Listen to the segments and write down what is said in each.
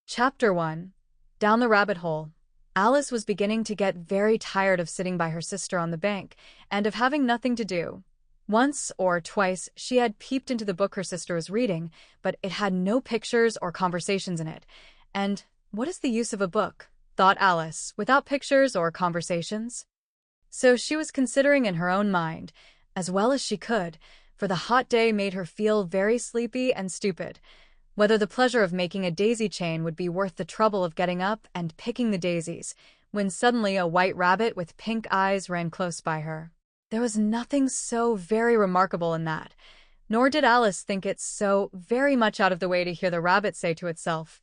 Chapter 1. Down the Rabbit Hole. Alice was beginning to get very tired of sitting by her sister on the bank and of having nothing to do. Once or twice she had peeped into the book her sister was reading, but it had no pictures or conversations in it. And what is the use of a book, thought Alice, without pictures or conversations? So she was considering in her own mind, as well as she could, for the hot day made her feel very sleepy and stupid, whether the pleasure of making a daisy chain would be worth the trouble of getting up and picking the daisies, when suddenly a white rabbit with pink eyes ran close by her. There was nothing so very remarkable in that, nor did Alice think it so very much out of the way to hear the rabbit say to itself,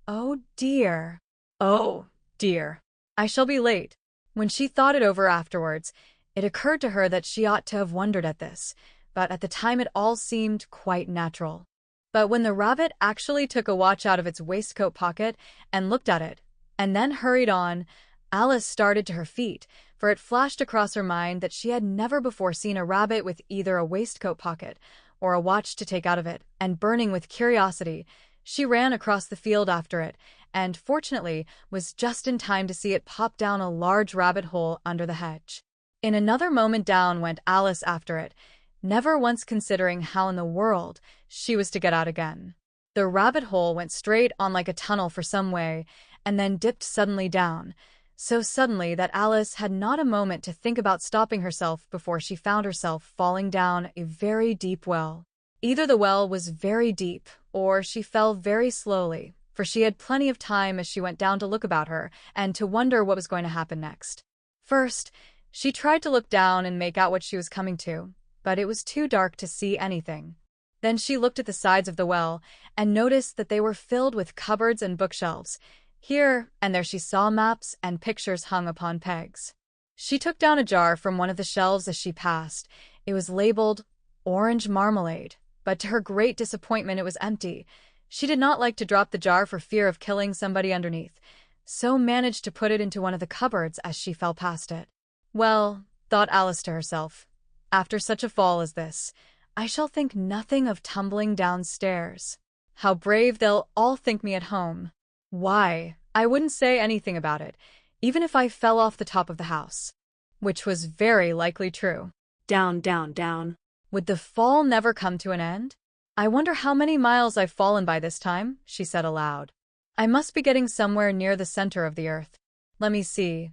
"Oh dear, oh dear, I shall be late." When she thought it over afterwards, it occurred to her that she ought to have wondered at this, but at the time it all seemed quite natural. But when the rabbit actually took a watch out of its waistcoat pocket and looked at it, and then hurried on, Alice started to her feet, for it flashed across her mind that she had never before seen a rabbit with either a waistcoat pocket or a watch to take out of it, and burning with curiosity, she ran across the field after it, and fortunately was just in time to see it pop down a large rabbit hole under the hedge. In another moment down went Alice after it, never once considering how in the world she was to get out again. The rabbit hole went straight on like a tunnel for some way, and then dipped suddenly down, so suddenly that Alice had not a moment to think about stopping herself before she found herself falling down a very deep well. Either the well was very deep, or she fell very slowly, for she had plenty of time as she went down to look about her, and to wonder what was going to happen next. First, she tried to look down and make out what she was coming to, but it was too dark to see anything. Then she looked at the sides of the well, and noticed that they were filled with cupboards and bookshelves. Here and there she saw maps and pictures hung upon pegs. She took down a jar from one of the shelves as she passed. It was labeled orange marmalade, but to her great disappointment it was empty. She did not like to drop the jar for fear of killing somebody underneath, so managed to put it into one of the cupboards as she fell past it. Well, thought Alice to herself, after such a fall as this, I shall think nothing of tumbling downstairs. How brave they'll all think me at home. Why, I wouldn't say anything about it, even if I fell off the top of the house. Which was very likely true. Down, down, down. Would the fall never come to an end? I wonder how many miles I've fallen by this time, she said aloud. I must be getting somewhere near the center of the earth. Let me see.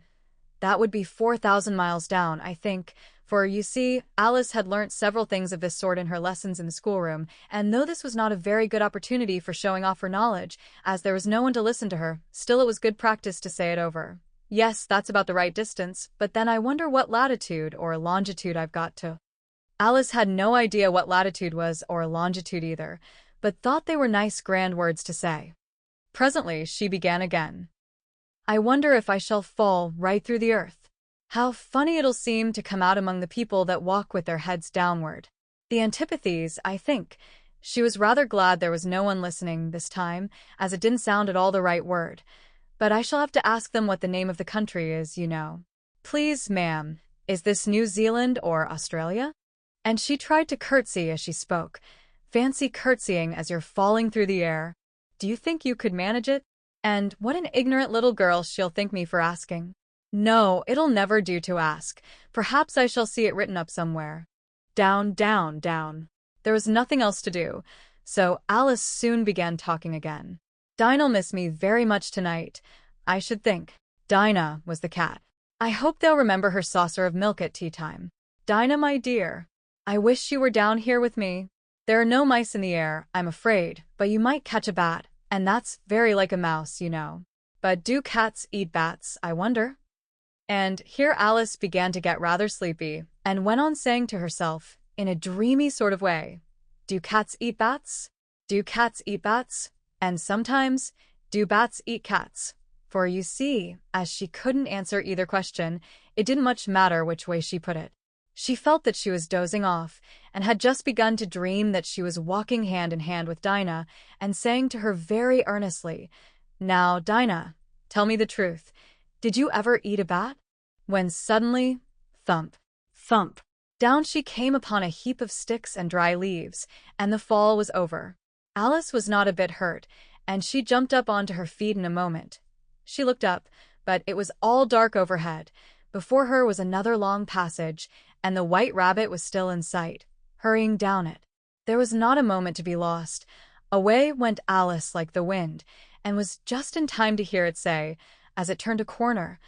That would be 4,000 miles down, I think, for, you see, Alice had learnt several things of this sort in her lessons in the schoolroom, and though this was not a very good opportunity for showing off her knowledge, as there was no one to listen to her, still it was good practice to say it over. Yes, that's about the right distance, but then I wonder what latitude or longitude I've got to. Alice had no idea what latitude was or longitude either, but thought they were nice grand words to say. Presently she began again. I wonder if I shall fall right through the earth. How funny it'll seem to come out among the people that walk with their heads downward. The antipathies, I think. She was rather glad there was no one listening this time, as it didn't sound at all the right word. But I shall have to ask them what the name of the country is, you know. Please, ma'am, is this New Zealand or Australia? And she tried to curtsy as she spoke. Fancy curtsying as you're falling through the air. Do you think you could manage it? And what an ignorant little girl she'll think me for asking. No, it'll never do to ask. Perhaps I shall see it written up somewhere. Down, down, down. There was nothing else to do, so Alice soon began talking again. Dinah'll miss me very much tonight, I should think. Dinah was the cat. I hope they'll remember her saucer of milk at tea time. Dinah, my dear, I wish you were down here with me. There are no mice in the air, I'm afraid, but you might catch a bat, and that's very like a mouse, you know. But do cats eat bats, I wonder? And here Alice began to get rather sleepy, and went on saying to herself, in a dreamy sort of way, do cats eat bats? Do cats eat bats? And sometimes, do bats eat cats? For you see, as she couldn't answer either question, it didn't much matter which way she put it. She felt that she was dozing off, and had just begun to dream that she was walking hand in hand with Dinah, and saying to her very earnestly, Now, Dinah, tell me the truth. Did you ever eat a bat? When suddenly, thump, thump, down she came upon a heap of sticks and dry leaves, and the fall was over. Alice was not a bit hurt, and she jumped up onto her feet in a moment. She looked up, but it was all dark overhead. Before her was another long passage, and the white rabbit was still in sight, hurrying down it. There was not a moment to be lost. Away went Alice like the wind, and was just in time to hear it say, as it turned a corner,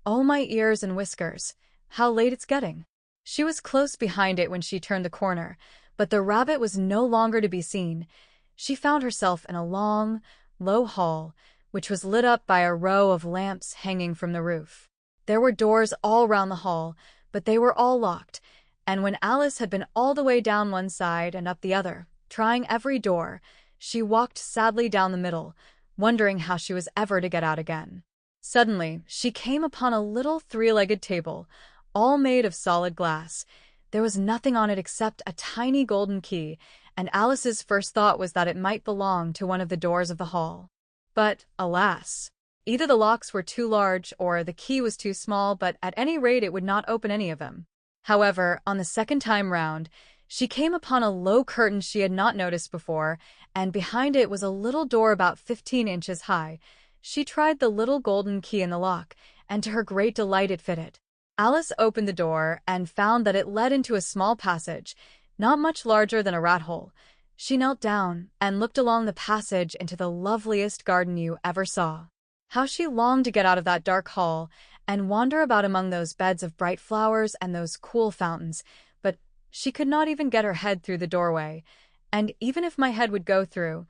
"Oh, my ears and whiskers, how late it's getting." She was close behind it when she turned the corner, but the rabbit was no longer to be seen. She found herself in a long, low hall, which was lit up by a row of lamps hanging from the roof. There were doors all round the hall, but they were all locked, and when Alice had been all the way down one side and up the other, trying every door, she walked sadly down the middle, wondering how she was ever to get out again. Suddenly, she came upon a little three-legged table, all made of solid glass. There was nothing on it except a tiny golden key, and Alice's first thought was that it might belong to one of the doors of the hall. But, alas! Either the locks were too large or the key was too small, but at any rate it would not open any of them. However, on the second time round, she came upon a low curtain she had not noticed before, and behind it was a little door about 15 inches high. She tried the little golden key in the lock, and to her great delight it fitted. Alice opened the door and found that it led into a small passage, not much larger than a rat hole. She knelt down and looked along the passage into the loveliest garden you ever saw. How she longed to get out of that dark hall and wander about among those beds of bright flowers and those cool fountains, but she could not even get her head through the doorway. And even if my head would go through,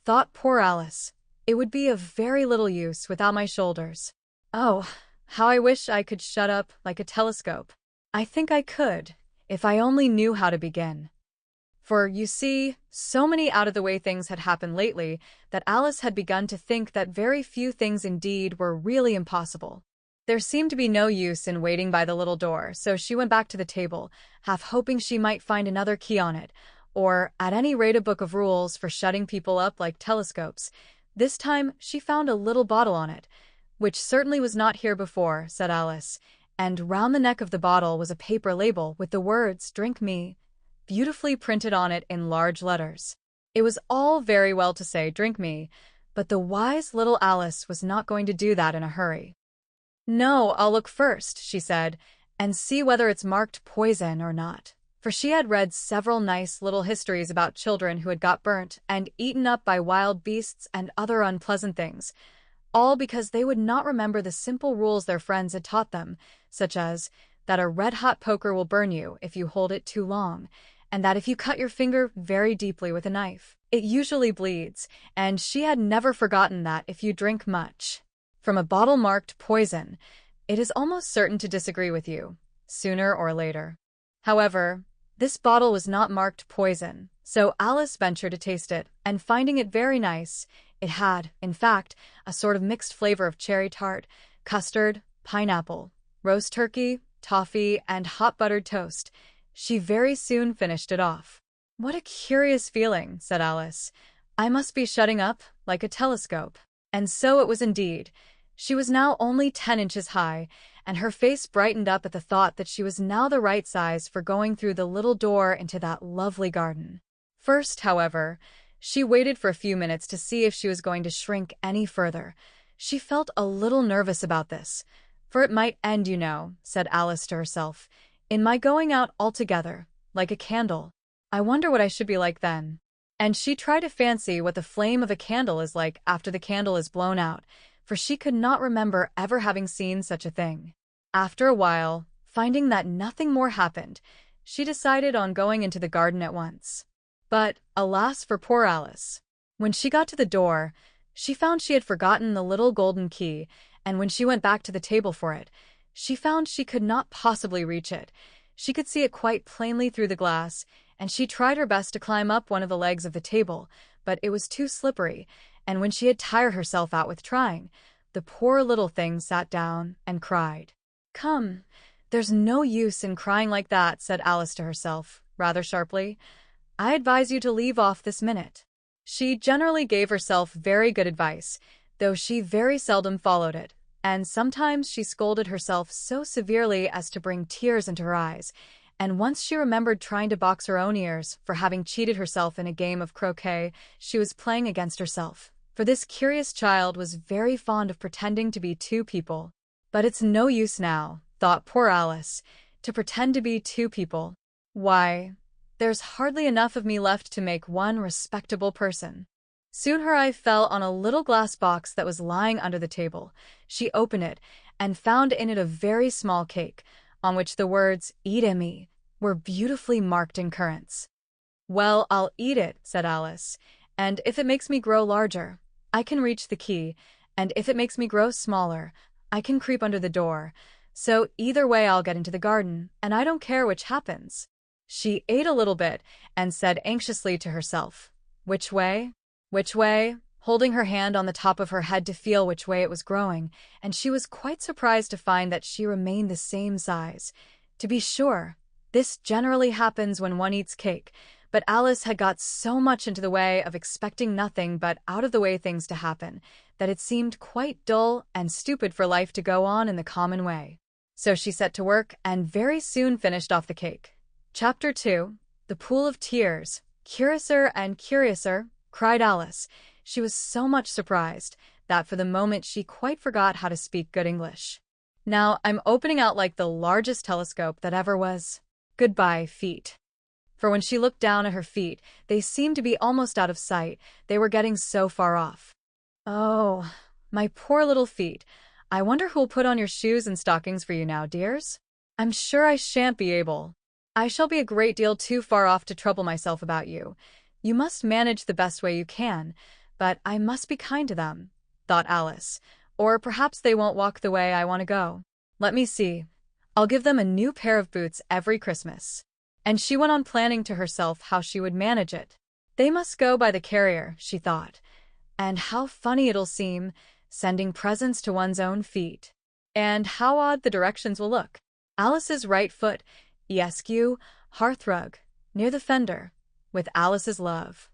thought poor Alice, it would be of very little use without my shoulders. Oh, how I wish I could shut up like a telescope. I think I could, if I only knew how to begin. For, you see, so many out-of-the-way things had happened lately that Alice had begun to think that very few things indeed were really impossible. There seemed to be no use in waiting by the little door, so she went back to the table, half hoping she might find another key on it, or at any rate a book of rules for shutting people up like telescopes. This time she found a little bottle on it, which certainly was not here before, said Alice, and round the neck of the bottle was a paper label with the words, "Drink me," beautifully printed on it in large letters. It was all very well to say, "Drink me," but the wise little Alice was not going to do that in a hurry. "No, I'll look first," she said, "and see whether it's marked poison or not." For she had read several nice little histories about children who had got burnt and eaten up by wild beasts and other unpleasant things, all because they would not remember the simple rules their friends had taught them, such as that a red-hot poker will burn you if you hold it too long, and that if you cut your finger very deeply with a knife, it usually bleeds, and she had never forgotten that if you drink much from a bottle marked poison, it is almost certain to disagree with you, sooner or later. However, this bottle was not marked poison, so Alice ventured to taste it, and finding it very nice, it had, in fact, a sort of mixed flavor of cherry tart, custard, pineapple, roast turkey, toffee, and hot buttered toast. She very soon finished it off. "What a curious feeling," said Alice. "I must be shutting up like a telescope." And so it was indeed. She was now only 10 inches high, and her face brightened up at the thought that she was now the right size for going through the little door into that lovely garden. First, however, she waited for a few minutes to see if she was going to shrink any further. She felt a little nervous about this, for it might end, you know, said Alice to herself, in my going out altogether, like a candle. I wonder what I should be like then. And she tried to fancy what the flame of a candle is like after the candle is blown out, for she could not remember ever having seen such a thing. After a while, finding that nothing more happened, she decided on going into the garden at once. But, alas for poor Alice! When she got to the door, she found she had forgotten the little golden key, and when she went back to the table for it, she found she could not possibly reach it. She could see it quite plainly through the glass, and she tried her best to climb up one of the legs of the table, but it was too slippery, and when she had tired herself out with trying, the poor little thing sat down and cried. "Come, there's no use in crying like that," said Alice to herself, rather sharply. "I advise you to leave off this minute." She generally gave herself very good advice, though she very seldom followed it, and sometimes she scolded herself so severely as to bring tears into her eyes, and once she remembered trying to box her own ears for having cheated herself in a game of croquet she was playing against herself. for this curious child was very fond of pretending to be two people. But it's no use now, thought poor Alice, to pretend to be two people. Why, there's hardly enough of me left to make one respectable person. Soon her eye fell on a little glass box that was lying under the table. She opened it and found in it a very small cake, on which the words, "Eat me," were beautifully marked in currants. "Well, I'll eat it," said Alice, "and if it makes me grow larger, I can reach the key, and if it makes me grow smaller, I can creep under the door. So either way I'll get into the garden, and I don't care which happens." She ate a little bit and said anxiously to herself, "Which way? Which way?" holding her hand on the top of her head to feel which way it was growing, and she was quite surprised to find that she remained the same size. To be sure, this generally happens when one eats cake, but Alice had got so much into the way of expecting nothing but out-of-the-way things to happen, that it seemed quite dull and stupid for life to go on in the common way. So she set to work and very soon finished off the cake. Chapter 2. The Pool of Tears. "Curiouser and curiouser," cried Alice. She was so much surprised that for the moment she quite forgot how to speak good English. "Now I'm opening out like the largest telescope that ever was. Goodbye, feet." For when she looked down at her feet, they seemed to be almost out of sight. They were getting so far off. "Oh, my poor little feet. I wonder who'll put on your shoes and stockings for you now, dears? I'm sure I shan't be able. I shall be a great deal too far off to trouble myself about you. You must manage the best way you can, but I must be kind to them," thought Alice, "or perhaps they won't walk the way I want to go. Let me see. I'll give them a new pair of boots every Christmas." And she went on planning to herself how she would manage it. "They must go by the carrier," she thought, "and how funny it'll seem, sending presents to one's own feet. And how odd the directions will look. Alice's right foot, ESQ, hearthrug, near the fender, with Alice's love.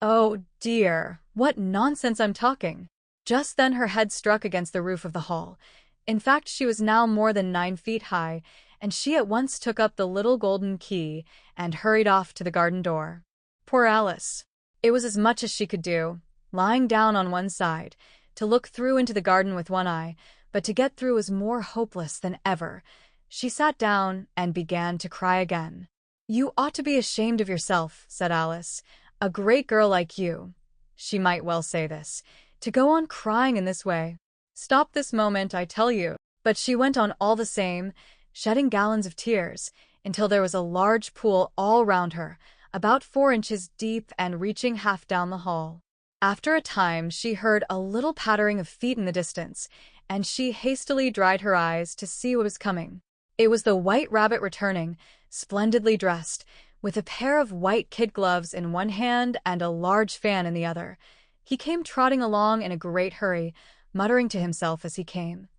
Oh dear, what nonsense I'm talking." Just then her head struck against the roof of the hall. In fact, she was now more than 9 feet high, and she at once took up the little golden key and hurried off to the garden door. Poor Alice! It was as much as she could do, lying down on one side, to look through into the garden with one eye, but to get through was more hopeless than ever. She sat down and began to cry again. "You ought to be ashamed of yourself," said Alice. "A great girl like you," she might well say this, "to go on crying in this way. Stop this moment, I tell you." But she went on all the same, shedding gallons of tears, until there was a large pool all round her, about 4 inches deep and reaching half down the hall. After a time she heard a little pattering of feet in the distance, and she hastily dried her eyes to see what was coming. It was the White Rabbit returning, splendidly dressed, with a pair of white kid gloves in one hand and a large fan in the other. He came trotting along in a great hurry, muttering to himself as he came,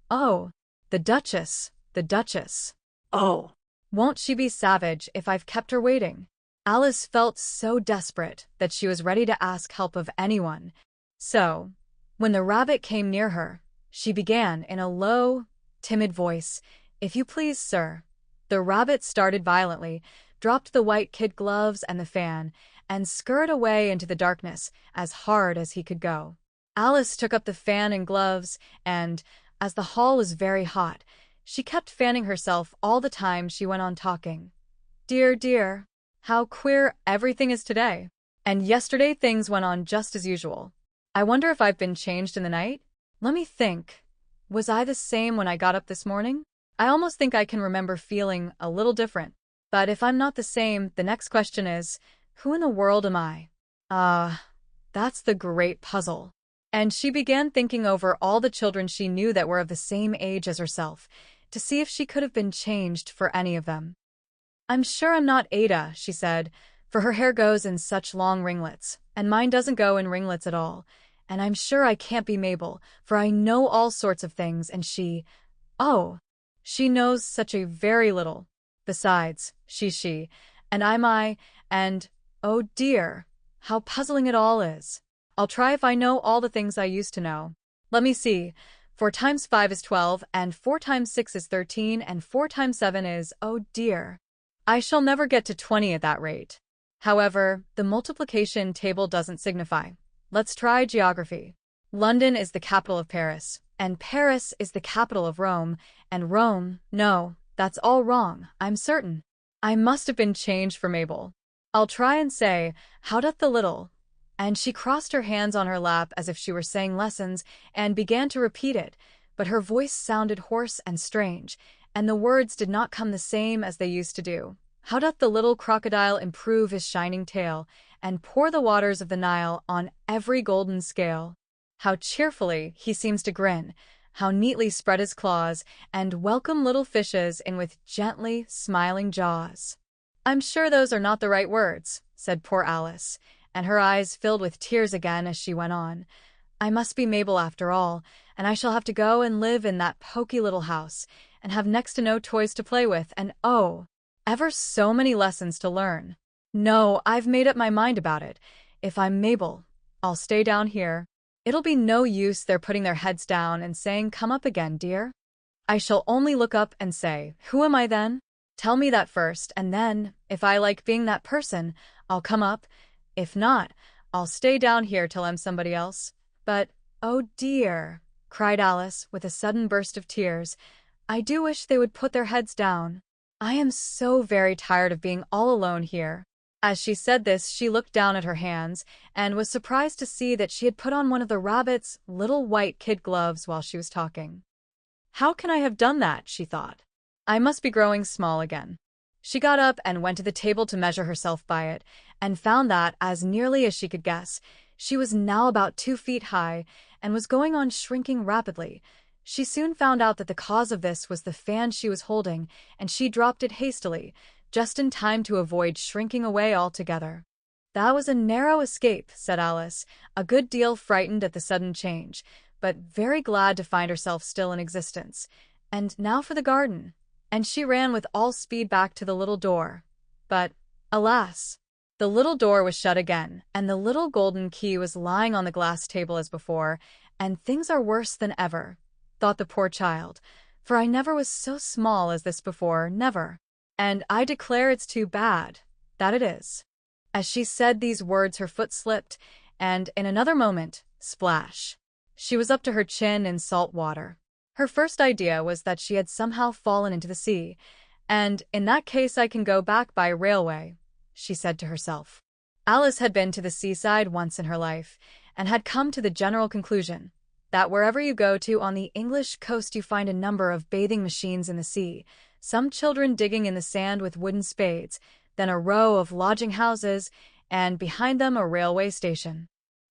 "Oh, the Duchess, the Duchess. Oh, won't she be savage if I've kept her waiting?" Alice felt so desperate that she was ready to ask help of anyone. So, when the rabbit came near her, she began in a low, timid voice, "If you please, sir." The rabbit started violently, dropped the white kid gloves and the fan, and scurried away into the darkness as hard as he could go. Alice took up the fan and gloves, and, as the hall was very hot, she kept fanning herself all the time she went on talking. "Dear, dear, how queer everything is today. And yesterday things went on just as usual. I wonder if I've been changed in the night? Let me think. Was I the same when I got up this morning? I almost think I can remember feeling a little different. But if I'm not the same, the next question is, who in the world am I? That's the great puzzle." And she began thinking over all the children she knew that were of the same age as herself, to see if she could have been changed for any of them. "I'm sure I'm not Ada," she said, "for her hair goes in such long ringlets, and mine doesn't go in ringlets at all. And I'm sure I can't be Mabel, for I know all sorts of things, and she knows such a very little. Besides, she's she, and I'm I, and, oh dear, how puzzling it all is. I'll try if I know all the things I used to know. Let me see. 4 times 5 is 12, and 4 times 6 is 13, and 4 times 7 is, oh dear. I shall never get to 20 at that rate. However, the multiplication table doesn't signify. Let's try geography. London is the capital of Paris, and Paris is the capital of Rome, and Rome, no, that's all wrong, I'm certain. I must have been changed for Mabel. I'll try and say, how doth the little? And she crossed her hands on her lap as if she were saying lessons, and began to repeat it, but her voice sounded hoarse and strange, and the words did not come the same as they used to do. How doth the little crocodile improve his shining tail, and pour the waters of the Nile on every golden scale? How cheerfully he seems to grin, how neatly spread his claws, and welcome little fishes in with gently smiling jaws. I'm sure those are not the right words, said poor Alice, and her eyes filled with tears again as she went on. I must be Mabel after all, and I shall have to go and live in that poky little house, and have next to no toys to play with, and oh, ever so many lessons to learn. No, I've made up my mind about it. If I'm Mabel, I'll stay down here. It'll be no use their putting their heads down and saying, come up again, dear. I shall only look up and say, who am I then? Tell me that first, and then, if I like being that person, I'll come up. If not, I'll stay down here till I'm somebody else. But, oh dear, cried Alice with a sudden burst of tears, I do wish they would put their heads down. I am so very tired of being all alone here. As she said this, she looked down at her hands, and was surprised to see that she had put on one of the rabbit's little white kid gloves while she was talking. How can I have done that, she thought. I must be growing small again. She got up and went to the table to measure herself by it, and found that, as nearly as she could guess, she was now about 2 feet high, and was going on shrinking rapidly. She soon found out that the cause of this was the fan she was holding, and she dropped it hastily, just in time to avoid shrinking away altogether. That was a narrow escape, said Alice, a good deal frightened at the sudden change, but very glad to find herself still in existence. And now for the garden. And she ran with all speed back to the little door. But, alas! The little door was shut again, and the little golden key was lying on the glass table as before, and things are worse than ever, thought the poor child, for I never was so small as this before, never. And I declare it's too bad, that it is. As she said these words her foot slipped, and in another moment, splash! She was up to her chin in salt water. Her first idea was that she had somehow fallen into the sea, and in that case I can go back by railway, she said to herself. Alice had been to the seaside once in her life, and had come to the general conclusion that wherever you go to on the English coast you find a number of bathing machines in the sea, some children digging in the sand with wooden spades, then a row of lodging houses, and behind them a railway station.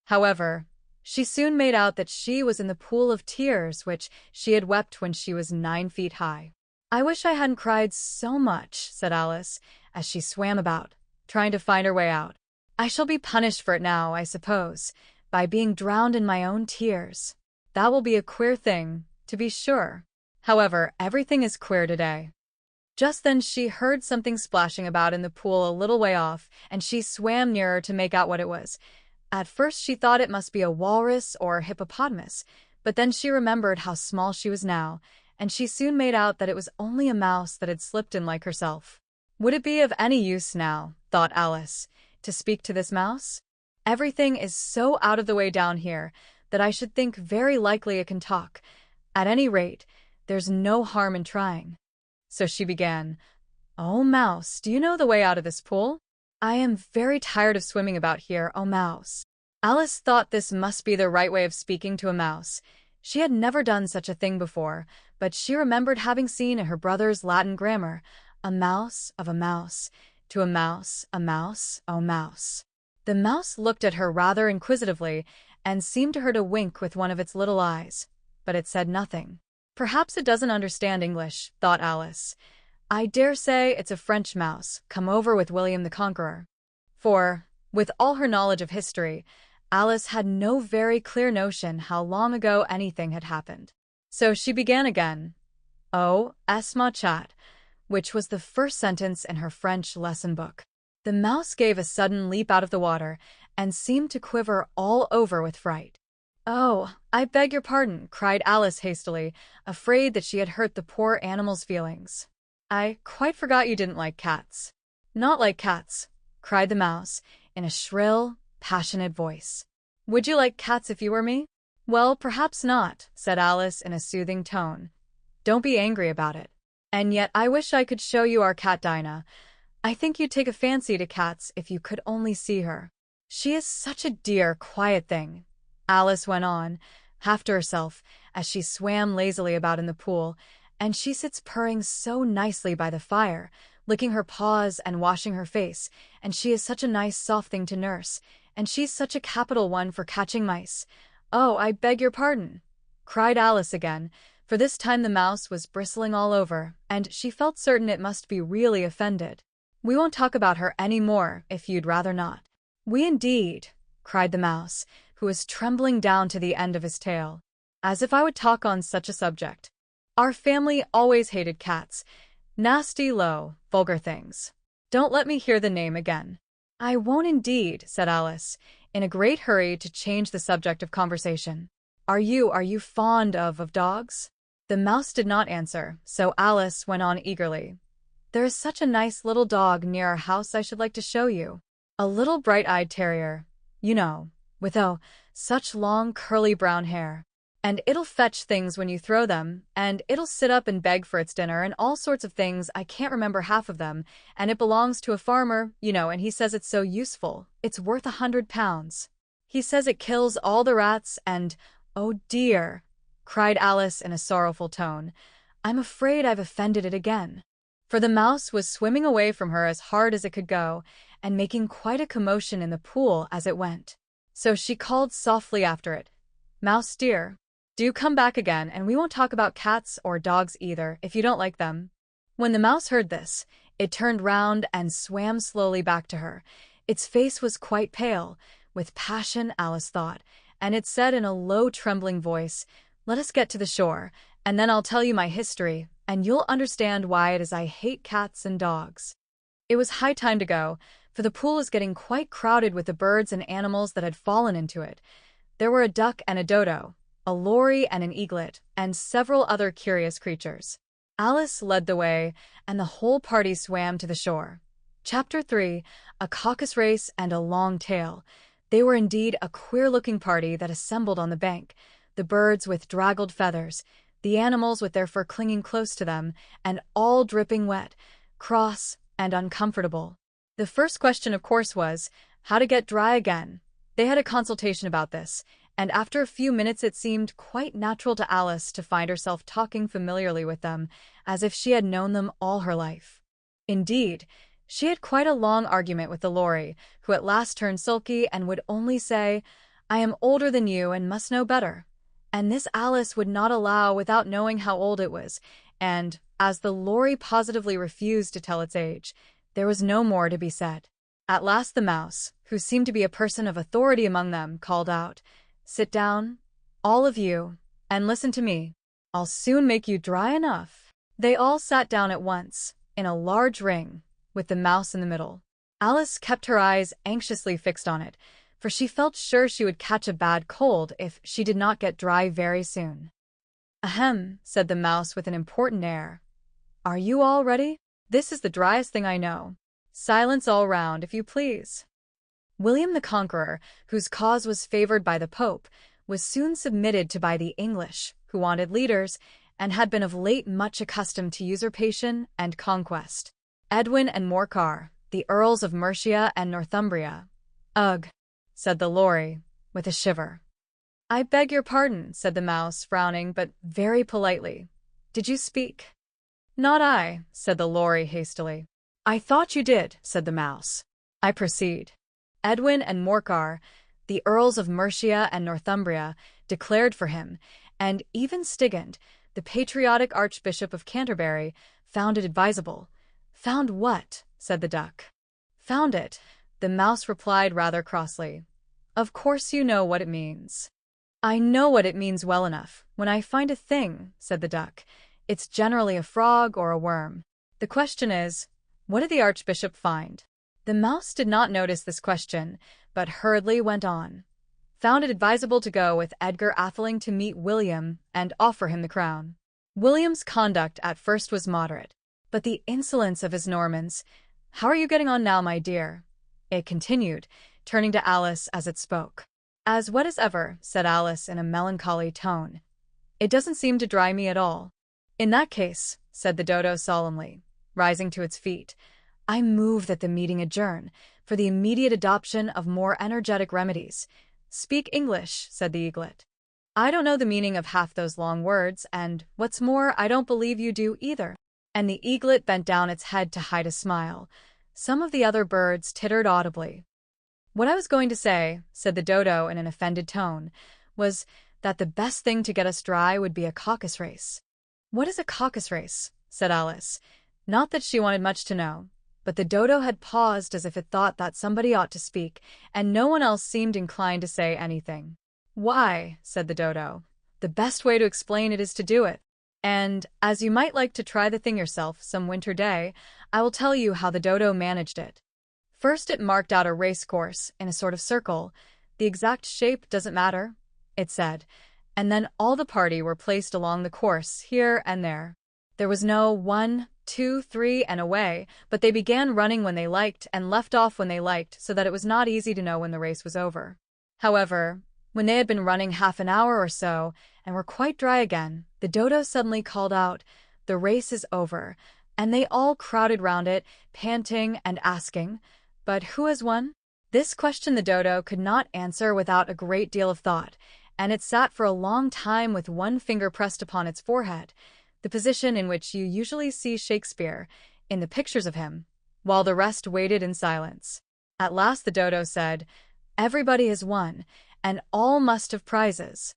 However, she soon made out that she was in the pool of tears which she had wept when she was 9 feet high. I wish I hadn't cried so much, said Alice, as she swam about, trying to find her way out. I shall be punished for it now, I suppose, by being drowned in my own tears. That will be a queer thing, to be sure. However, everything is queer today. Just then she heard something splashing about in the pool a little way off, and she swam nearer to make out what it was. At first she thought it must be a walrus or a hippopotamus, but then she remembered how small she was now, and she soon made out that it was only a mouse that had slipped in like herself. Would it be of any use now, thought Alice, to speak to this mouse? Everything is so out of the way down here that I should think very likely it can talk. At any rate, there's no harm in trying. So she began, "Oh, Mouse, do you know the way out of this pool? I am very tired of swimming about here, oh Mouse." Alice thought this must be the right way of speaking to a mouse. She had never done such a thing before, but she remembered having seen in her brother's Latin grammar, a mouse of a mouse, to a mouse, oh mouse. The mouse looked at her rather inquisitively, and seemed to her to wink with one of its little eyes, but it said nothing. Perhaps it doesn't understand English, thought Alice. I dare say it's a French mouse, come over with William the Conqueror. For, with all her knowledge of history, Alice had no very clear notion how long ago anything had happened. So she began again, "Oh, est ma chat," which was the first sentence in her French lesson book. The mouse gave a sudden leap out of the water, and seemed to quiver all over with fright. "Oh, I beg your pardon," cried Alice hastily, afraid that she had hurt the poor animal's feelings. "I quite forgot you didn't like cats." "Not like cats," cried the mouse, in a shrill, passionate voice. Would you like cats if you were me? Well, perhaps not, said Alice in a soothing tone. Don't be angry about it. And yet I wish I could show you our cat Dinah. I think you'd take a fancy to cats if you could only see her. She is such a dear, quiet thing, Alice went on, half to herself, as she swam lazily about in the pool, and she sits purring so nicely by the fire, licking her paws and washing her face, and she is such a nice soft thing to nurse, and she's such a capital one for catching mice. Oh, I beg your pardon, cried Alice again, for this time the mouse was bristling all over, and she felt certain it must be really offended. We won't talk about her any more, if you'd rather not. We indeed, cried the mouse, who was trembling down to the end of his tail. As if I would talk on such a subject. Our family always hated cats. Nasty, low, vulgar things. Don't let me hear the name again. I won't indeed, said Alice, in a great hurry to change the subject of conversation. Are you fond of dogs? The mouse did not answer, so Alice went on eagerly. There is such a nice little dog near our house I should like to show you. A little bright-eyed terrier, you know, with such long curly brown hair. And it'll fetch things when you throw them, and it'll sit up and beg for its dinner and all sorts of things, I can't remember half of them, and it belongs to a farmer, you know, and he says it's so useful, it's worth £100. He says it kills all the rats and, oh dear, cried Alice in a sorrowful tone, I'm afraid I've offended it again. For the mouse was swimming away from her as hard as it could go, and making quite a commotion in the pool as it went. So she called softly after it, Mouse dear, do come back again, and we won't talk about cats or dogs either, if you don't like them. When the mouse heard this, it turned round and swam slowly back to her. Its face was quite pale, with passion, Alice thought, and it said in a low, trembling voice, Let us get to the shore, and then I'll tell you my history, and you'll understand why it is I hate cats and dogs. It was high time to go, for the pool was getting quite crowded with the birds and animals that had fallen into it. There were a duck and a dodo, a lory and an eaglet, and several other curious creatures. Alice led the way, and the whole party swam to the shore. Chapter 3, A Caucus-Race and a Long Tail. They were indeed a queer-looking party that assembled on the bank, the birds with draggled feathers, the animals with their fur clinging close to them, and all dripping wet, cross, and uncomfortable. The first question, of course, was, how to get dry again. They had a consultation about this, and after a few minutes it seemed quite natural to Alice to find herself talking familiarly with them, as if she had known them all her life. Indeed, she had quite a long argument with the lory, who at last turned sulky and would only say, I am older than you and must know better. And this Alice would not allow without knowing how old it was, and, as the lory positively refused to tell its age, there was no more to be said. At last the mouse, who seemed to be a person of authority among them, called out, Sit down, all of you, and listen to me. I'll soon make you dry enough. They all sat down at once, in a large ring, with the mouse in the middle. Alice kept her eyes anxiously fixed on it, for she felt sure she would catch a bad cold if she did not get dry very soon. Ahem, said the mouse with an important air. Are you all ready? This is the driest thing I know. Silence all round, if you please. William the Conqueror, whose cause was favored by the Pope, was soon submitted to by the English, who wanted leaders, and had been of late much accustomed to usurpation and conquest. Edwin and Morcar, the Earls of Mercia and Northumbria. Ugh, said the lory, with a shiver. I beg your pardon, said the mouse, frowning, but very politely. Did you speak? Not I, said the lory hastily. I thought you did, said the mouse. I proceed. Edwin and Morcar, the Earls of Mercia and Northumbria, declared for him, and even Stigand, the patriotic Archbishop of Canterbury, found it advisable. Found what? Said the duck. Found it, the mouse replied rather crossly. Of course you know what it means. I know what it means well enough. When I find a thing, said the duck, it's generally a frog or a worm. The question is, what did the Archbishop find? The mouse did not notice this question, but hurriedly went on. Found it advisable to go with Edgar Atheling to meet William and offer him the crown. William's conduct at first was moderate, but the insolence of his Normans— How are you getting on now, my dear? It continued, turning to Alice as it spoke. As wet as ever, said Alice in a melancholy tone. It doesn't seem to dry me at all. In that case, said the dodo solemnly, rising to its feet, I move that the meeting adjourn, for the immediate adoption of more energetic remedies. Speak English, said the eaglet. I don't know the meaning of half those long words, and, what's more, I don't believe you do either. And the eaglet bent down its head to hide a smile. Some of the other birds tittered audibly. What I was going to say, said the dodo in an offended tone, was that the best thing to get us dry would be a caucus-race. What is a caucus-race? Said Alice. Not that she wanted much to know, but the dodo had paused as if it thought that somebody ought to speak, and no one else seemed inclined to say anything. Why, said the dodo, the best way to explain it is to do it. And, as you might like to try the thing yourself some winter day, I will tell you how the dodo managed it. First it marked out a race course in a sort of circle. The exact shape doesn't matter, it said, and then all the party were placed along the course, here and there. There was no 1, 2, 3, and away, but they began running when they liked and left off when they liked, so that it was not easy to know when the race was over. However, when they had been running half an hour or so, and were quite dry again, the dodo suddenly called out, "The race is over," and they all crowded round it, panting and asking, "But who has won?" This question the dodo could not answer without a great deal of thought, and it sat for a long time with one finger pressed upon its forehead, the position in which you usually see Shakespeare in the pictures of him, while the rest waited in silence. At last the dodo said, "Everybody has won, and all must have prizes."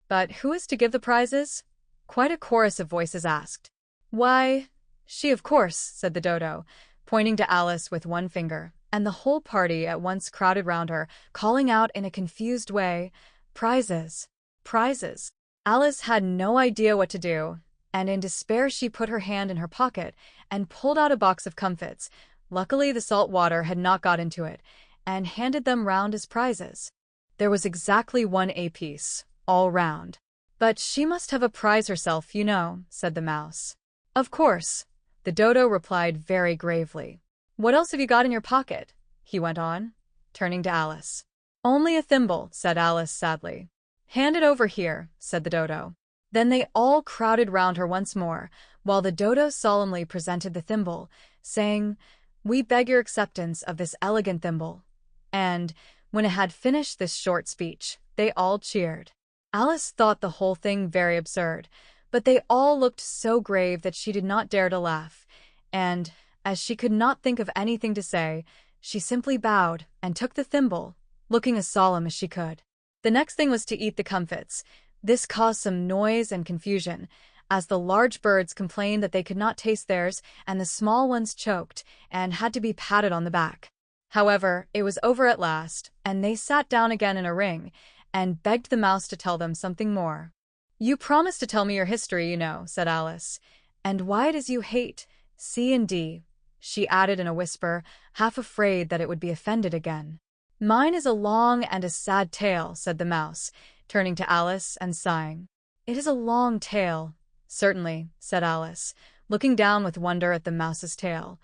"But who is to give the prizes?" quite a chorus of voices asked. "Why, she, of course," said the dodo, pointing to Alice with one finger, and the whole party at once crowded round her, calling out in a confused way, "Prizes! Prizes!" Alice had no idea what to do, and in despair she put her hand in her pocket and pulled out a box of comfits. Luckily the salt water had not got into it, and handed them round as prizes. There was exactly one apiece, all round. "But she must have a prize herself, you know," said the mouse. "Of course," the dodo replied very gravely. "What else have you got in your pocket?" he went on, turning to Alice. "Only a thimble," said Alice sadly. "Hand it over here," said the dodo. Then they all crowded round her once more, while the dodo solemnly presented the thimble, saying, "We beg your acceptance of this elegant thimble." And, when it had finished this short speech, they all cheered. Alice thought the whole thing very absurd, but they all looked so grave that she did not dare to laugh, and, as she could not think of anything to say, she simply bowed and took the thimble, looking as solemn as she could. The next thing was to eat the comfits. This caused some noise and confusion, as the large birds complained that they could not taste theirs, and the small ones choked and had to be patted on the back. However, it was over at last, and they sat down again in a ring, and begged the mouse to tell them something more. "You promised to tell me your history, you know," said Alice, "and why it is you hate C and D," she added in a whisper, half afraid that it would be offended again. "Mine is a long and a sad tale," said the mouse, turning to Alice and sighing. "It is a long tale." "Certainly," said Alice, looking down with wonder at the mouse's tail.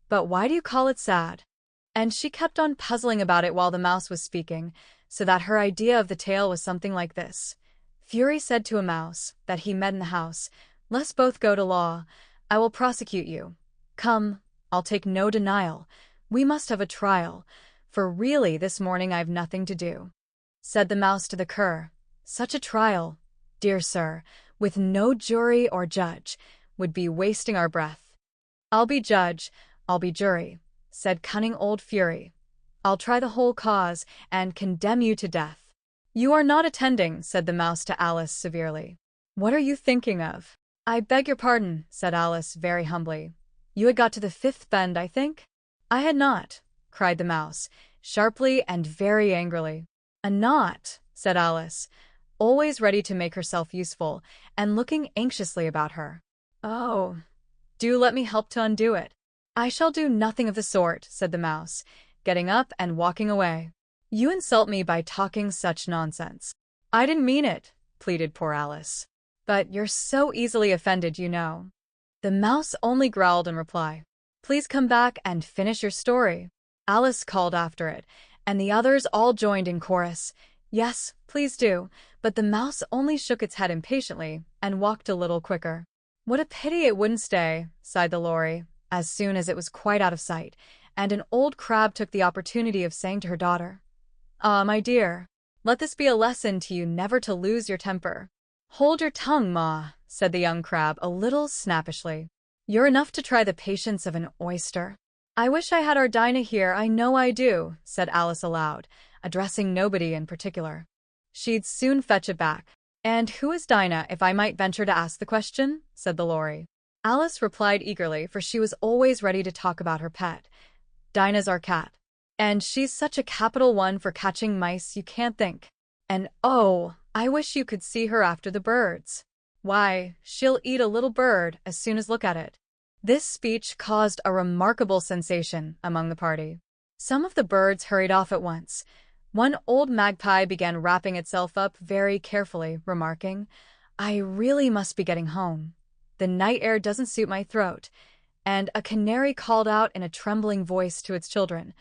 "But why do you call it sad?" And she kept on puzzling about it while the mouse was speaking, so that her idea of the tale was something like this. Fury said to a mouse that he met in the house, "Let's both go to law. I will prosecute you. Come, I'll take no denial. We must have a trial, for really this morning I've nothing to do." Said the mouse to the cur, "Such a trial, dear sir, with no jury or judge, would be wasting our breath." "I'll be judge, I'll be jury," said cunning old Fury. "I'll try the whole cause, and condemn you to death." "You are not attending," said the mouse to Alice severely. "What are you thinking of?" "I beg your pardon," said Alice very humbly. "You had got to the fifth bend, I think?" "I had not," cried the mouse, sharply and very angrily. "A knot," said Alice, always ready to make herself useful, and looking anxiously about her. "Oh, do let me help to undo it." "I shall do nothing of the sort," said the mouse, getting up and walking away. "You insult me by talking such nonsense." "I didn't mean it," pleaded poor Alice. "But you're so easily offended, you know." The mouse only growled in reply. "Please come back and finish your story." Alice called after it, and the others all joined in chorus. Yes, please do, but the mouse only shook its head impatiently and walked a little quicker. What a pity it wouldn't stay, sighed the Lory, as soon as it was quite out of sight, and an old crab took the opportunity of saying to her daughter, "Ah, my dear, let this be a lesson to you never to lose your temper." "Hold your tongue, Ma," said the young crab a little snappishly. "You're enough to try the patience of an oyster." "I wish I had our Dinah here, I know I do," said Alice aloud, addressing nobody in particular. "She'd soon fetch it back." "And who is Dinah, if I might venture to ask the question?" said the Lory. Alice replied eagerly, for she was always ready to talk about her pet. "Dinah's our cat. And she's such a capital one for catching mice you can't think. And oh, I wish you could see her after the birds. Why, she'll eat a little bird as soon as look at it." This speech caused a remarkable sensation among the party. Some of the birds hurried off at once. One old magpie began wrapping itself up very carefully, remarking, "I really must be getting home. The night air doesn't suit my throat." And a canary called out in a trembling voice to its children,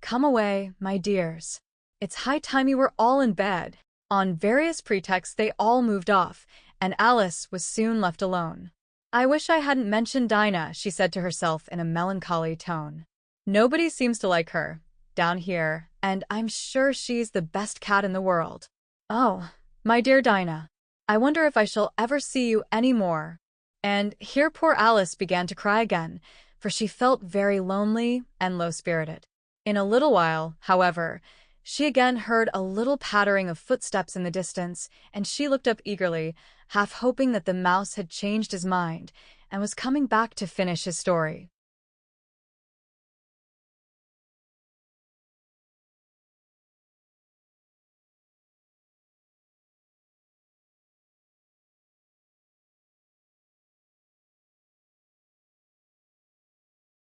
"Come away, my dears. It's high time you were all in bed." On various pretexts they all moved off, and Alice was soon left alone. "I wish I hadn't mentioned Dinah," she said to herself in a melancholy tone. "Nobody seems to like her down here, and I'm sure she's the best cat in the world. Oh, my dear Dinah, I wonder if I shall ever see you any more." And here poor Alice began to cry again, for she felt very lonely and low-spirited. In a little while, however, she again heard a little pattering of footsteps in the distance, and she looked up eagerly, half hoping that the mouse had changed his mind and was coming back to finish his story.